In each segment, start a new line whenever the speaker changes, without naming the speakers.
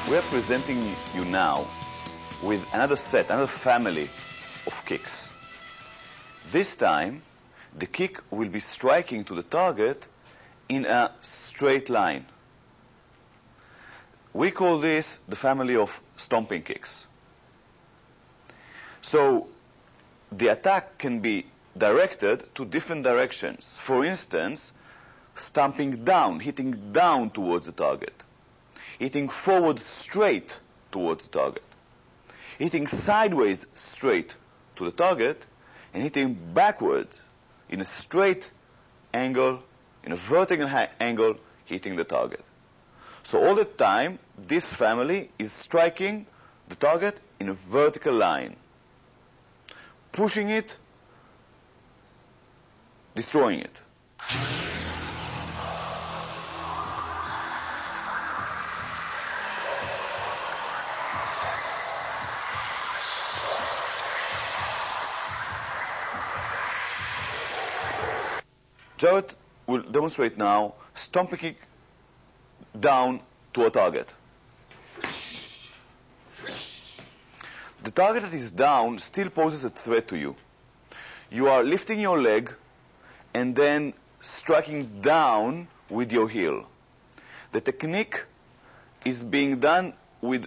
We are presenting you now with another set, another family of kicks. This time, the kick will be striking to the target in a straight line. We call this the family of stomping kicks. So the attack can be directed to different directions. For instance, stomping down, hitting down towards the target, hitting forward straight towards the target, hitting sideways straight to the target, and hitting backwards in a straight angle, in a vertical angle, hitting the target. So all the time, this family is striking the target in a vertical line, pushing it, destroying it. Jared will demonstrate now stomping kick down to a target. The target that is down still poses a threat to you. You are lifting your leg and then striking down with your heel. The technique is being done with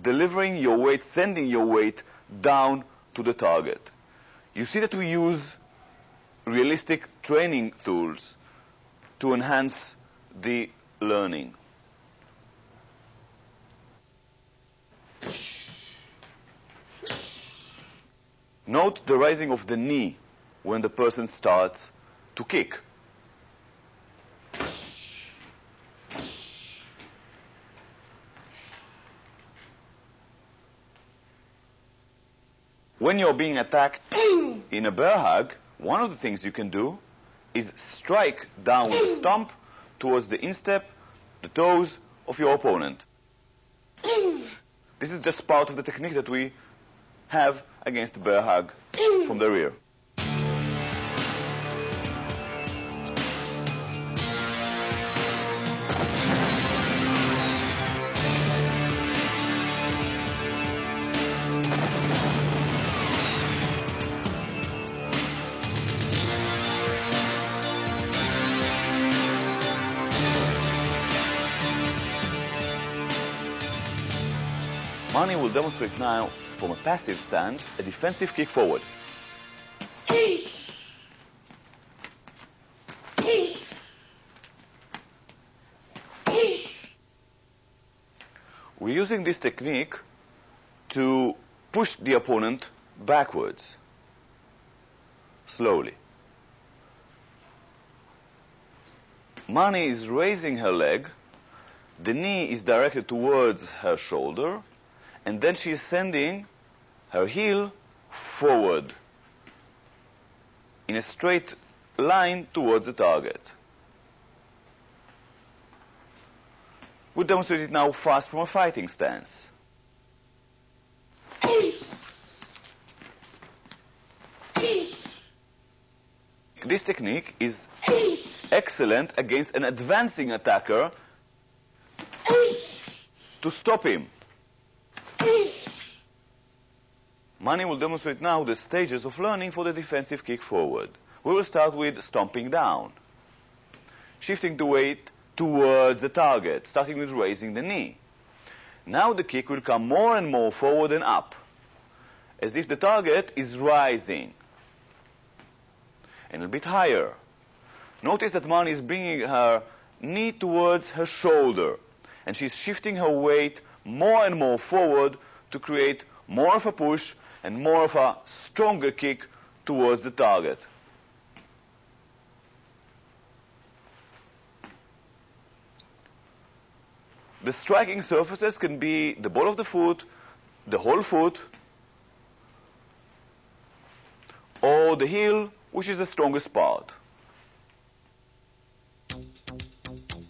delivering your weight, sending your weight down to the target. You see that we use realistic training tools to enhance the learning. Note the raising of the knee when the person starts to kick. When you're being attacked in a bear hug, one of the things you can do is strike down with a stomp towards the instep, the toes of your opponent. This is just part of the technique that we have against the bear hug from the rear. Mani will demonstrate now, from a passive stance, a defensive kick forward. We're using this technique to push the opponent backwards, slowly. Mani is raising her leg, the knee is directed towards her shoulder, and then she is sending her heel forward in a straight line towards the target. We'll demonstrate it now fast from a fighting stance. This technique is excellent against an advancing attacker to stop him. Mani will demonstrate now the stages of learning for the defensive kick forward. We will start with stomping down, shifting the weight towards the target, starting with raising the knee. Now the kick will come more and more forward and up, as if the target is rising, and a bit higher. Notice that Mani is bringing her knee towards her shoulder, and she's shifting her weight more and more forward to create more of a push and more of a stronger kick towards the target. The striking surfaces can be the ball of the foot, the whole foot, or the heel, which is the strongest part.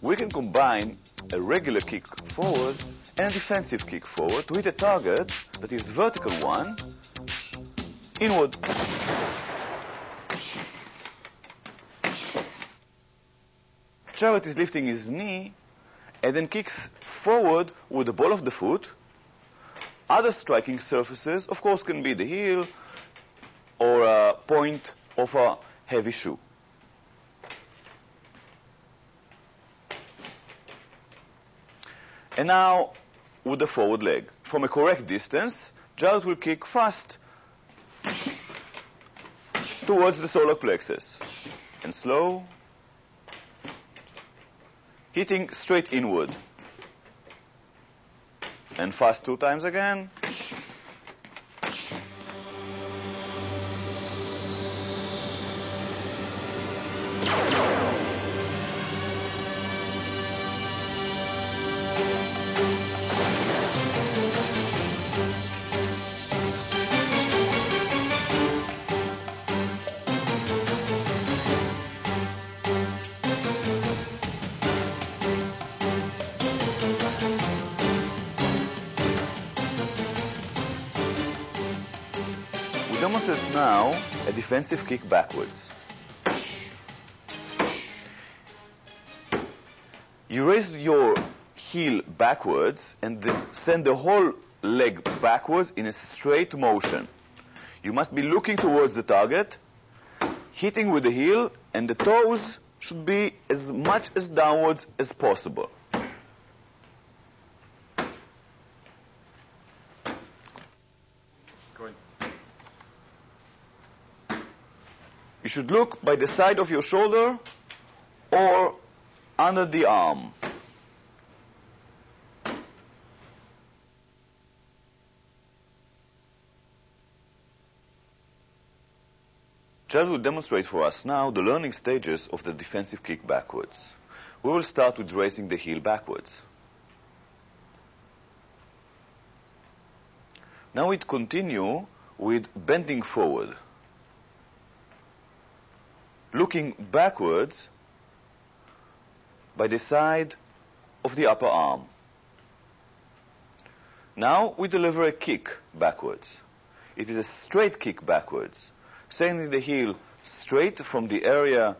We can combine a regular kick forward and a defensive kick forward to hit a target that is vertical one, inward. Jared is lifting his knee and then kicks forward with the ball of the foot. Other striking surfaces, of course, can be the heel or a point of a heavy shoe. And now with the forward leg. From a correct distance, Jared will kick fast towards the solar plexus. And slow, hitting straight inward. And fast 2 times again. Demonstrate now a defensive kick backwards. You raise your heel backwards and send the whole leg backwards in a straight motion. You must be looking towards the target, hitting with the heel, and the toes should be as much as downwards as possible. You should look by the side of your shoulder or under the arm. Jared will demonstrate for us now the learning stages of the defensive kick backwards. We will start with raising the heel backwards. Now we continue with bending forward, looking backwards by the side of the upper arm. Now we deliver a kick backwards. It is a straight kick backwards, sending the heel straight from the area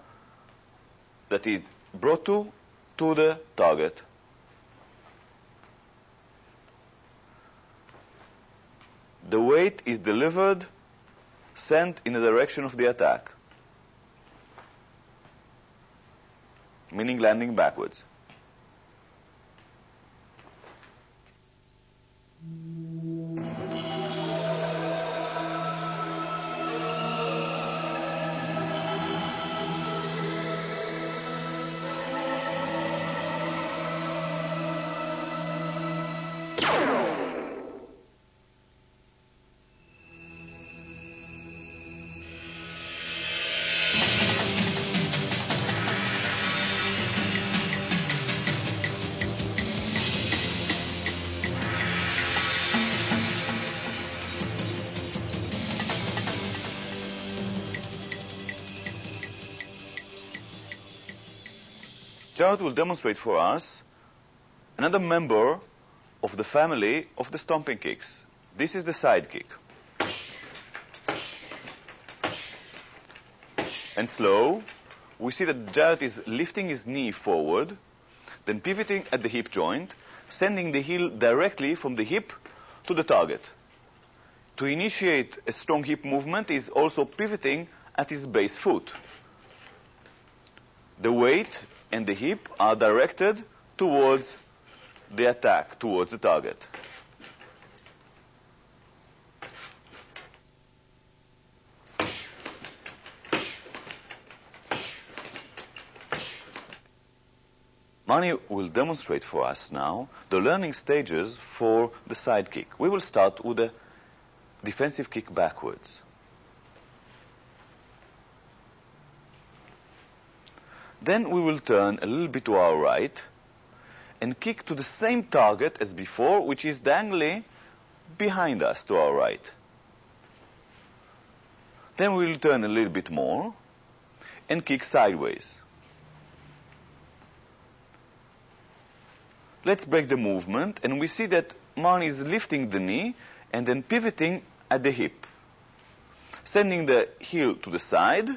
that it brought to the target. The weight is delivered, sent in the direction of the attack, meaning landing backwards. Jared will demonstrate for us another member of the family of the stomping kicks. This is the side kick. And slow, we see that Jared is lifting his knee forward, then pivoting at the hip joint, sending the heel directly from the hip to the target. To initiate a strong hip movement, he is also pivoting at his base foot. The weight and the hip are directed towards the attack, towards the target. Mani will demonstrate for us now the learning stages for the side kick. We will start with the defensive kick backwards. Then we will turn a little bit to our right and kick to the same target as before, which is diagonally behind us to our right. Then we will turn a little bit more and kick sideways. Let's break the movement, and we see that Mani is lifting the knee and then pivoting at the hip, sending the heel to the side